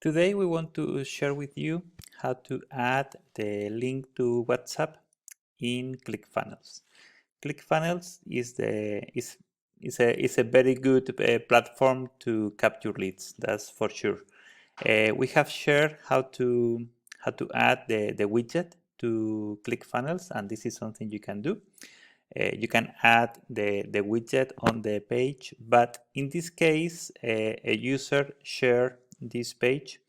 Today we want to share with you how to add the link to WhatsApp in ClickFunnels. ClickFunnels is a very good platform to capture leads. That's for sure. We have shared how to add the widget to ClickFunnels, and this is something you can do. You can add the widget on the page, but in this case, a user shared this page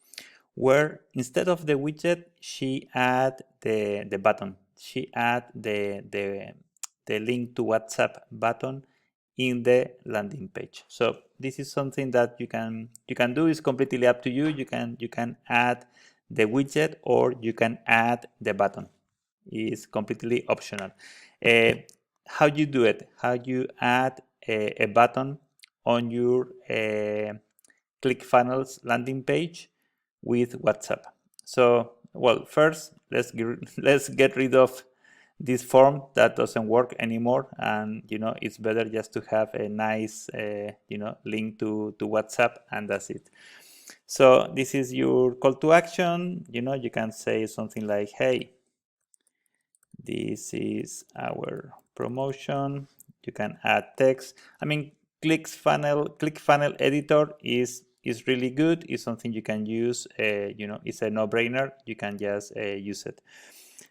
where instead of the widget, she add the button. She add the link to WhatsApp button in the landing page. So this is something that you can do. It's completely up to you. You can add the widget or you can add the button. It's completely optional. How you do it? How you add a button on your ClickFunnels landing page with WhatsApp. So, well, first let's get rid of this form that doesn't work anymore, and it's better just to have a nice link to WhatsApp, and that's it. So this is your call to action. You can say something like, hey, this is our promotion. You can add text. I mean, ClickFunnel editor is really good. It's something you can use. It's a no-brainer. You can just use it.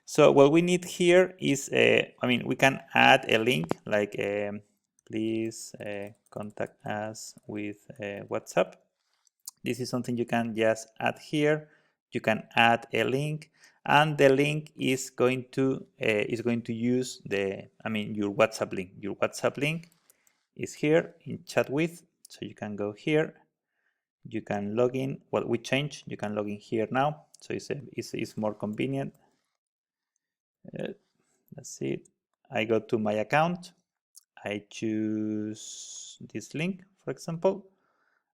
So what we need here is, we can add a link like, please contact us with WhatsApp. This is something you can just add here. You can add a link, and the link is going to use your WhatsApp link. Your WhatsApp link is here in chat with, so you can go here. You can log in. Well, we changed. You can log in here now, so it's more convenient. That's it. I go to my account. I choose this link, for example,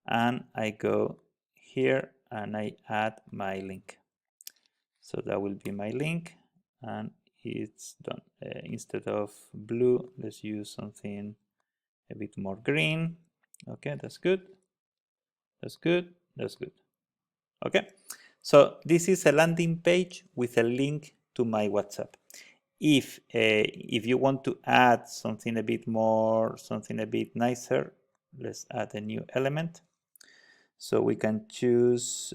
and I go here and I add my link. So that will be my link, and it's done. Instead of blue, let's use something a bit more green. Okay, that's good. That's good. That's good. Okay, so this is a landing page with a link to my WhatsApp. If you want to add something a bit nicer, let's add a new element. So we can choose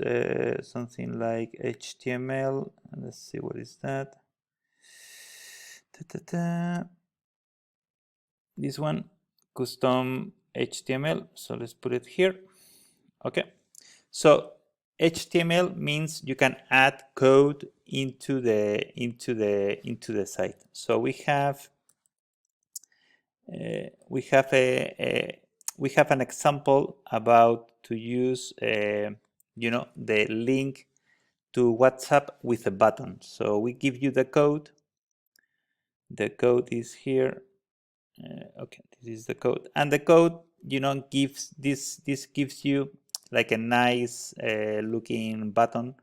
something like HTML. Let's see, what is that? This one, custom HTML. So let's put it here. Okay. So HTML means you can add code into the site. So we have an example about to use the link to WhatsApp with a button. So we give you the code. The code is here. Okay, this is the code, and the code gives gives you like a nice looking button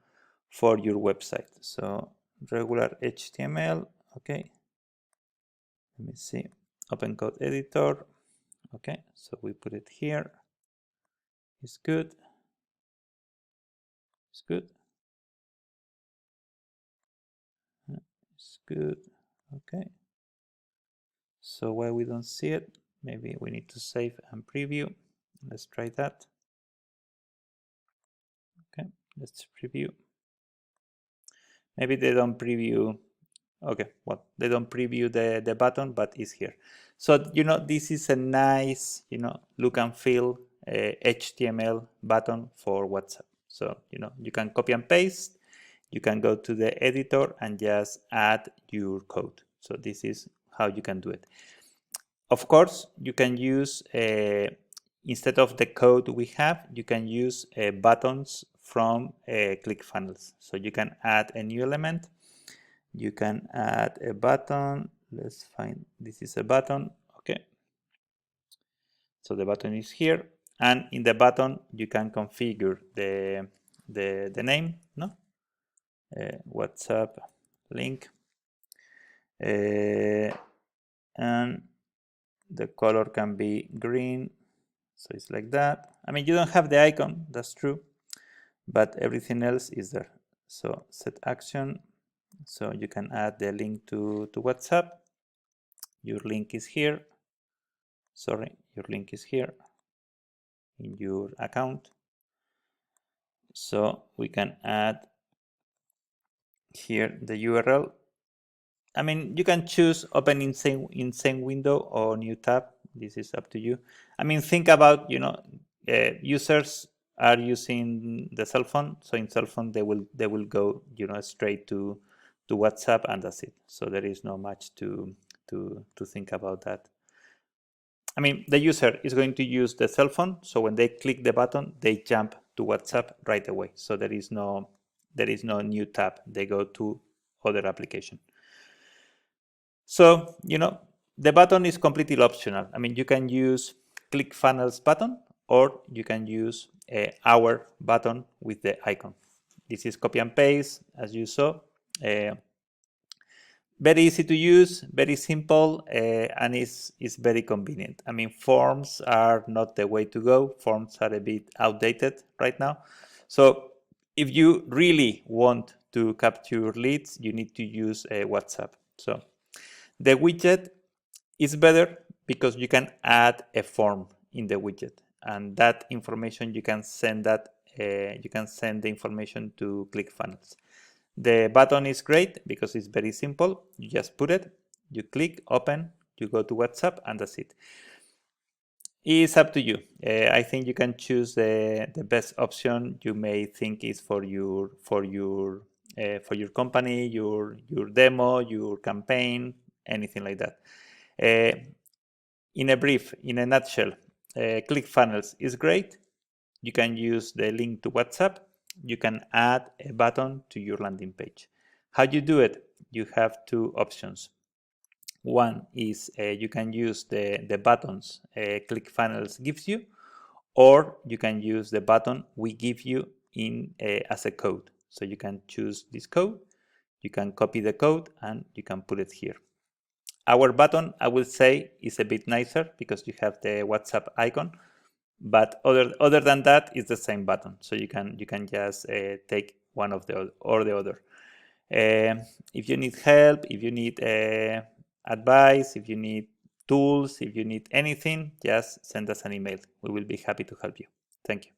for your website. So regular HTML. Okay, let me see, open code editor. Okay, so we put it here. It's good. It's good. It's good. Okay, so why we don't see it? Maybe we need to save and preview. Let's try that. Okay, let's preview. Maybe they don't preview. Okay, well, they don't preview the button, but it's here. So this is a nice look and feel HTML button for WhatsApp. So you can copy and paste. You can go to the editor and just add your code. So this is how you can do it. Of course, you can use instead of the code we have, you can use buttons from ClickFunnels. So you can add a new element. You can add a button. Let's find, this is a button. Okay. So the button is here, and in the button you can configure the name, no? WhatsApp link, and the color can be green. So it's like that. I mean, you don't have the icon, that's true, but everything else is there. So set action. So you can add the link to WhatsApp. Your link is here. Sorry, your link is here in your account. So we can add here the URL. I mean, you can choose open in same window or new tab. This is up to you. I mean, think about, users are using the cell phone. So in cell phone, they will go, straight to WhatsApp, and that's it. So there is no much to think about that. I mean, the user is going to use the cell phone. So when they click the button, they jump to WhatsApp right away. So there is no new tab. They go to other application. So, the button is completely optional. I mean, you can use ClickFunnels button, or you can use our button with the icon. This is copy and paste, as you saw. Very easy to use, very simple, and is very convenient. I mean, forms are not the way to go. Forms are a bit outdated right now. So if you really want to capture leads, you need to use WhatsApp. So the widget is better because you can add a form in the widget, and that information you can send the information to ClickFunnels. The button is great because it's very simple. You just put it, you click, open, you go to WhatsApp, and that's it. It's up to you. I think you can choose the best option you may think is for your company, your demo, your campaign, anything like that. In a nutshell, ClickFunnels is great. You can use the link to WhatsApp. You can add a button to your landing page. How you do it? You have two options. One is you can use the buttons ClickFunnels gives you, or you can use the button we give you as a code. So you can choose this code, you can copy the code, and you can put it here. Our button, I will say, is a bit nicer because you have the WhatsApp icon, but other than that, it's the same button. So you can just take one of the other. If you need help, if you need advice, if you need tools, if you need anything, just send us an email. We will be happy to help you. Thank you.